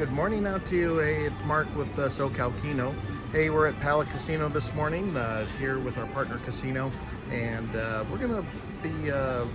Good morning out to you. Hey, it's Mark with SoCal Keno. Hey, we're at Pala Casino this morning here with our partner casino, and we're going to be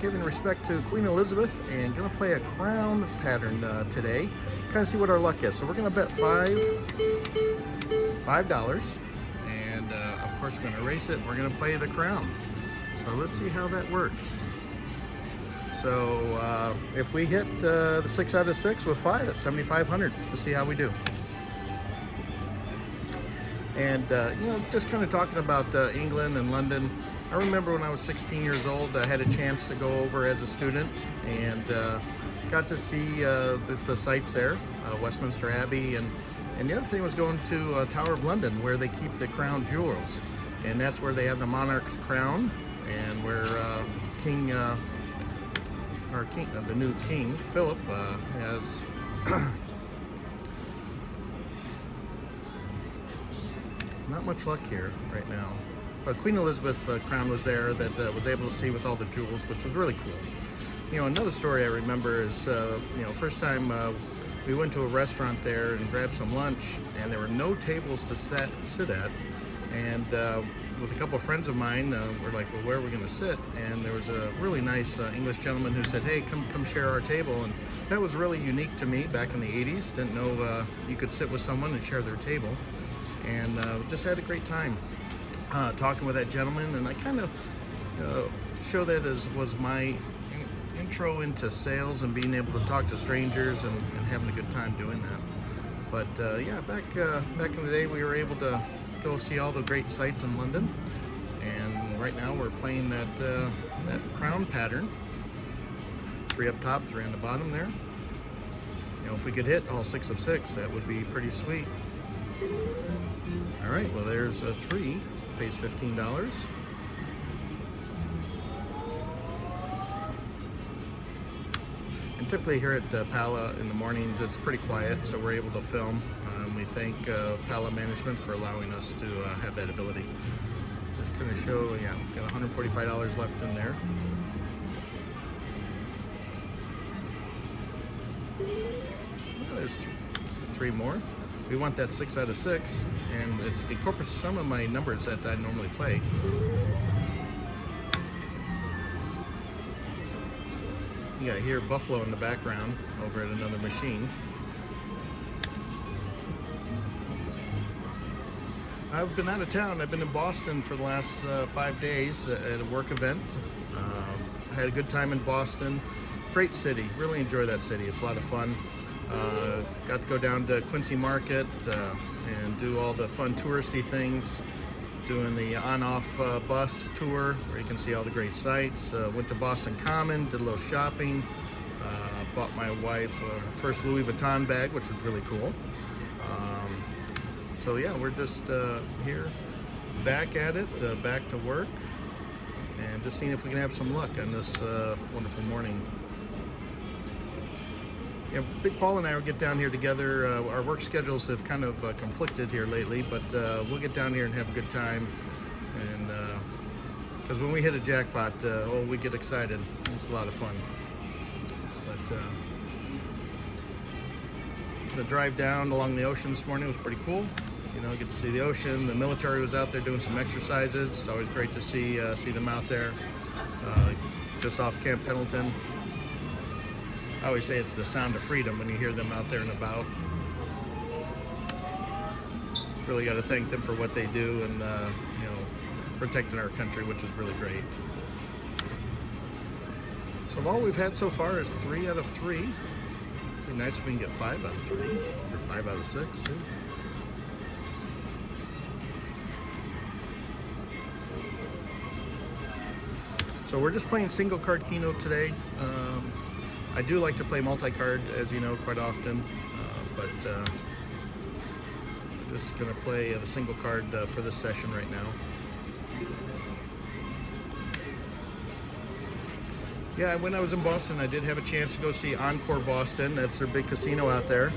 giving respect to Queen Elizabeth and going to play a crown pattern today. Kind of see what our luck is. So we're going to bet $5, and of course we're going to race it. We're going to play the crown. So let's see how that works. So if we hit the 6 out of 6 with 5, that's 7,500. Let's see how we do. And just kind of talking about England and London. I remember when I was 16 years old, I had a chance to go over as a student and got to see the sights there, Westminster Abbey, and the other thing was going to Tower of London, where they keep the crown jewels, and that's where they have the monarch's crown, and where the new King Philip has not much luck here right now. But Queen Elizabeth crown was there that was able to see with all the jewels, which was really cool. You know, another story I remember is first time we went to a restaurant there and grabbed some lunch, and there were no tables to sit at, and with a couple of friends of mine, we're like, well, where are we going to sit? And there was a really nice English gentleman who said, hey, come share our table. And that was really unique to me back in the 80s. Didn't know you could sit with someone and share their table. And just had a great time talking with that gentleman. And I kind of show that as was my intro into sales and being able to talk to strangers and having a good time doing that. But yeah, back in the day, we were able to go see all the great sights in London, and right now we're playing that crown pattern. 3 up top, 3 on the bottom there. You know, if we could hit all 6 of 6, that would be pretty sweet. All right, well, there's a 3, pays $15. And typically here at Pala in the mornings, it's pretty quiet, so we're able to film. We thank Pala management for allowing us to have that ability. Just going to show, yeah, got $145 left in there. Well, there's 3 more. We want that 6 out of 6, and it incorporates some of my numbers that I normally play. You got here Buffalo in the background over at another machine. I've been out of town. I've been in Boston for the last 5 days at a work event. I had a good time in Boston. Great city. Really enjoy that city. It's a lot of fun. Got to go down to Quincy Market and do all the fun touristy things. Doing the on-off bus tour where you can see all the great sights. Went to Boston Common, did a little shopping. Bought my wife her first Louis Vuitton bag, which was really cool. So yeah, we're just here, back at it, back to work, and just seeing if we can have some luck on this wonderful morning. Yeah, Big Paul and I will get down here together. Our work schedules have kind of conflicted here lately, but we'll get down here and have a good time. And because when we hit a jackpot, we get excited. It's a lot of fun. But the drive down along the ocean this morning was pretty cool. You know, get to see the ocean. The military was out there doing some exercises. It's always great to see them out there, just off Camp Pendleton. I always say it's the sound of freedom when you hear them out there and about. Really got to thank them for what they do and protecting our country, which is really great. So all we've had so far is 3 out of 3. It'd be nice if we can get 5 out of 3 or 5 out of 6 too. So we're just playing single card Keno today. I do like to play multi-card, as you know, quite often, but just going to play the single card for this session right now. Yeah, when I was in Boston, I did have a chance to go see Encore Boston. That's their big casino out there.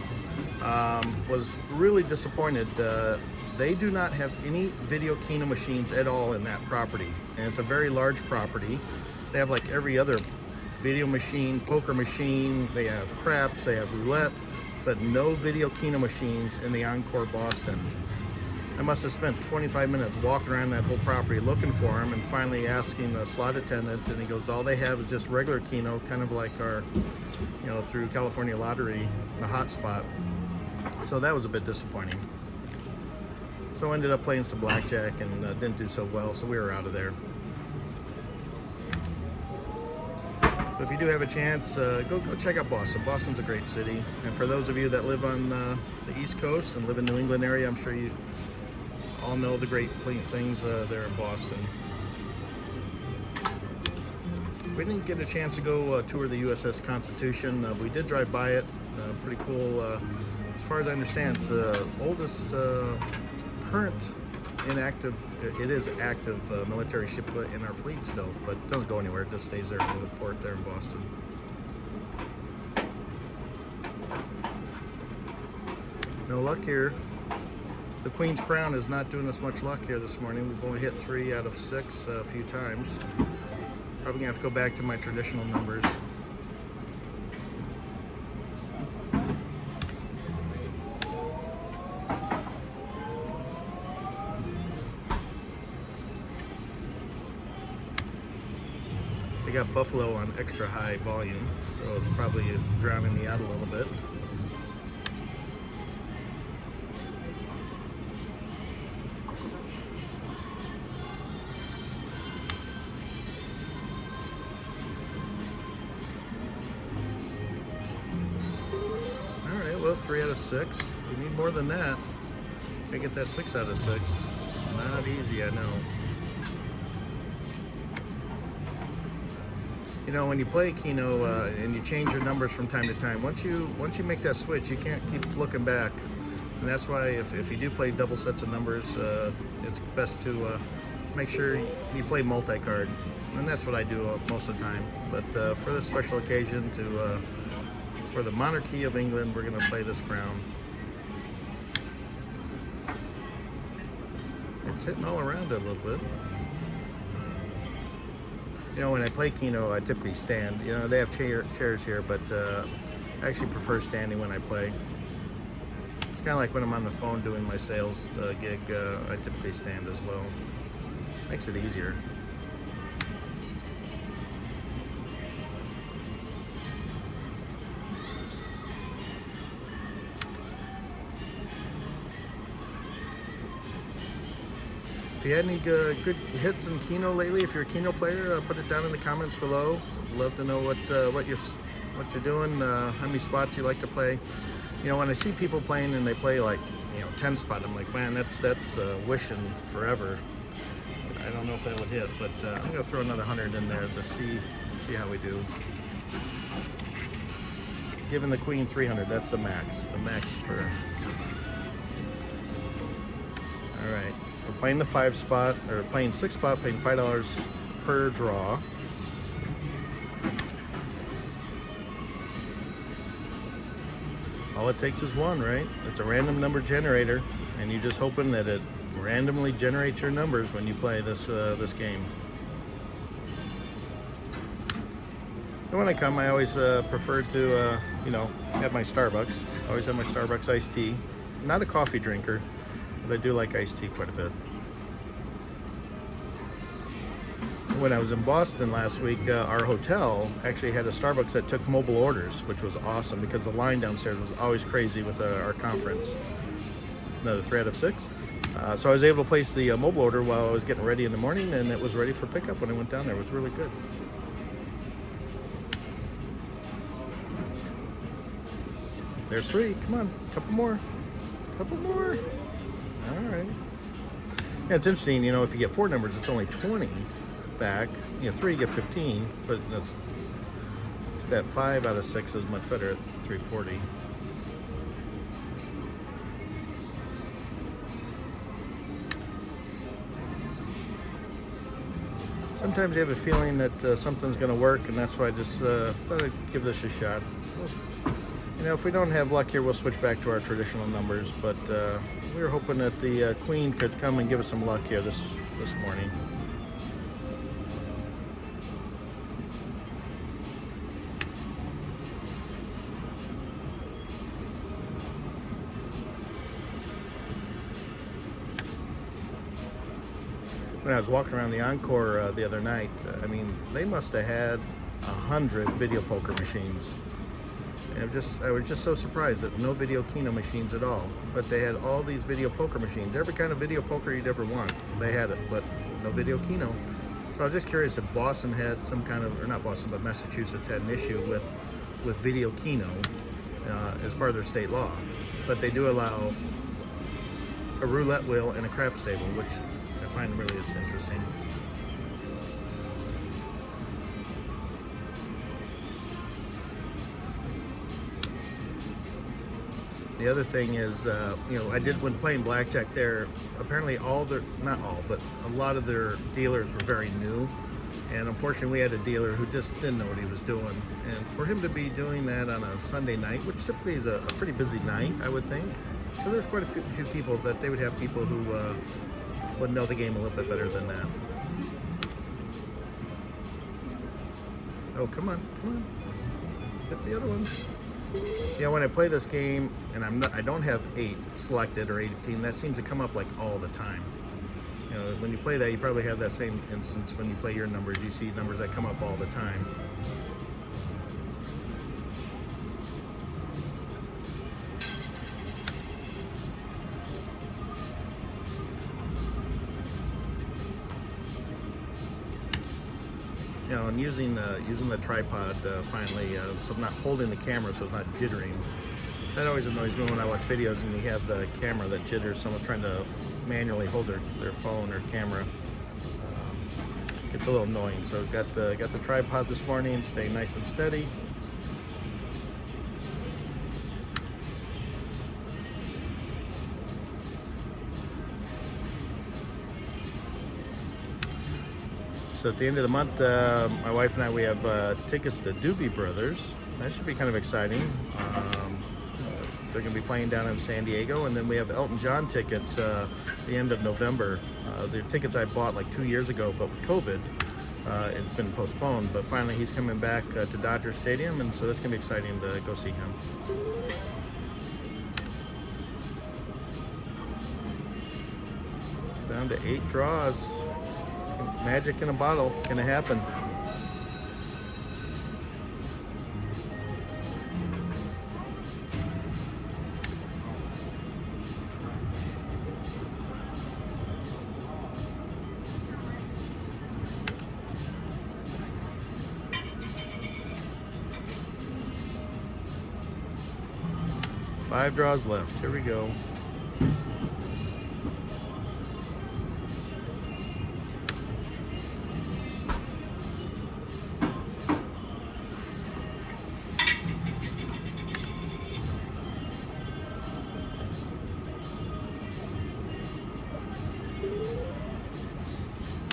Was really disappointed. They do not have any video Keno machines at all in that property, and it's a very large property. They have like every other video machine, poker machine, they have craps, they have roulette, but no video Keno machines in the Encore Boston. I must have spent 25 minutes walking around that whole property looking for them, and finally asking the slot attendant, and he goes, all they have is just regular Keno, kind of like our, through California Lottery, the hotspot. So that was a bit disappointing. So I ended up playing some blackjack and didn't do so well, so we were out of there. But if you do have a chance, go check out Boston. Boston's a great city. And for those of you that live on the East Coast and live in the New England area, I'm sure you all know the great things there in Boston. We didn't get a chance to go tour the USS Constitution. We did drive by it. Pretty cool. As far as I understand, it's the oldest current inactive, it is active military ship in our fleet still, but it doesn't go anywhere. It just stays there in the port there in Boston. No luck here. The Queen's Crown is not doing us much luck here this morning. We've only hit 3 out of 6 a few times. Probably gonna have to go back to my traditional numbers. I got Buffalo on extra high volume, so it's probably drowning me out a little bit. Alright, well, 3 out of 6. We need more than that. I get that 6 out of 6. It's not easy, I know. When you play Keno and you change your numbers from time to time, once you make that switch, you can't keep looking back. And that's why if you do play double sets of numbers, it's best to make sure you play multi-card. And that's what I do most of the time. But for this special occasion, for the monarchy of England, we're going to play this crown. It's hitting all around it a little bit. When I play Keno, I typically stand. They have chairs here, but I actually prefer standing when I play. It's kind of like when I'm on the phone doing my sales gig, I typically stand as well. Makes it easier. If you had any good hits in Keno lately, if you're a Keno player, put it down in the comments below. I'd love to know what you're doing, how many spots you like to play. When I see people playing and they play like 10 spot, I'm like, man, that's wishing forever. I don't know if that would hit, but I'm gonna throw another 100 in there to see how we do. Giving the Queen 300, that's the max for. All right. We're playing the 5 spot, or playing 6 spot, paying $5 per draw. All it takes is 1, right? It's a random number generator, and you're just hoping that it randomly generates your numbers when you play this game. And when I come, I always prefer to, have my Starbucks. I always have my Starbucks iced tea. Not a coffee drinker, but I do like iced tea quite a bit. When I was in Boston last week, our hotel actually had a Starbucks that took mobile orders, which was awesome because the line downstairs was always crazy with our conference. Another 3 out of 6. So I was able to place the mobile order while I was getting ready in the morning, and it was ready for pickup when I went down there. It was really good. There's 3. Come on, couple more. Couple more. All right. Yeah, it's interesting, if you get 4 numbers, it's only 20 back. 3, you get 15, but that 5 out of 6 is much better at 340. Sometimes you have a feeling that something's going to work, and that's why I just thought I'd give this a shot. If we don't have luck here, we'll switch back to our traditional numbers, but we were hoping that the Queen could come and give us some luck here this morning. when I was walking around the Encore the other night, I mean, they must have had 100 video poker machines. And I was just so surprised that no video Keno machines at all. But they had all these video poker machines. Every kind of video poker you'd ever want, they had it, but no video Keno. So I was just curious if Boston had some kind of, or not Boston, but Massachusetts had an issue with video Keno as part of their state law. But they do allow a roulette wheel and a craps table, which I find really is interesting. The other thing is, you know, when playing blackjack there, apparently not all, but a lot of their dealers were very new. And unfortunately, we had a dealer who just didn't know what he was doing. And for him to be doing that on a Sunday night, which typically is a pretty busy night, I would think, because there's quite a few people that they would have people who would know the game a little bit better than that. Oh, come on. Get the other ones. Yeah, when I play this game, and I don't have 8 selected or 18, that seems to come up like all the time. You know, when you play that, you probably have that same instance when you play your numbers. You see numbers that come up all the time. You know, and using the tripod finally, so I'm not holding the camera, so it's not jittering. That always annoys me when I watch videos and you have the camera that jitters. Someone's trying to manually hold their phone or camera. It's a little annoying. So got the tripod this morning, stay nice and steady. So at the end of the month, my wife and I, we have tickets to Doobie Brothers. That should be kind of exciting. They're going to be playing down in San Diego, and then we have Elton John tickets the end of November. The tickets I bought like 2 years ago, but with COVID, it's been postponed. But finally, he's coming back to Dodger Stadium, and so that's going to be exciting to go see him. Down to 8 draws. Magic in a bottle. Can it happen? Five draws left. Here we go.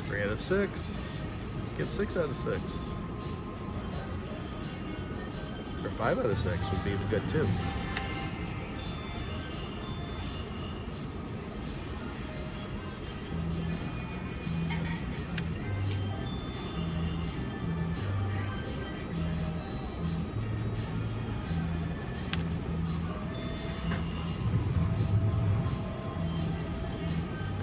Three out of 6. Let's get 6 out of 6. Or 5 out of 6 would be good too.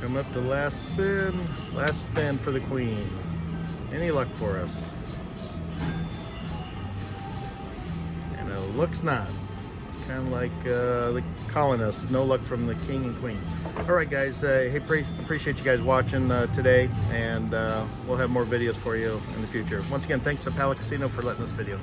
Come up to last spin for the queen. Any luck for us? And it looks not. It's kind of like the colonists, no luck from the king and queen. All right, guys, hey, appreciate you guys watching today, and we'll have more videos for you in the future. Once again, thanks to Pala Casino for letting us video.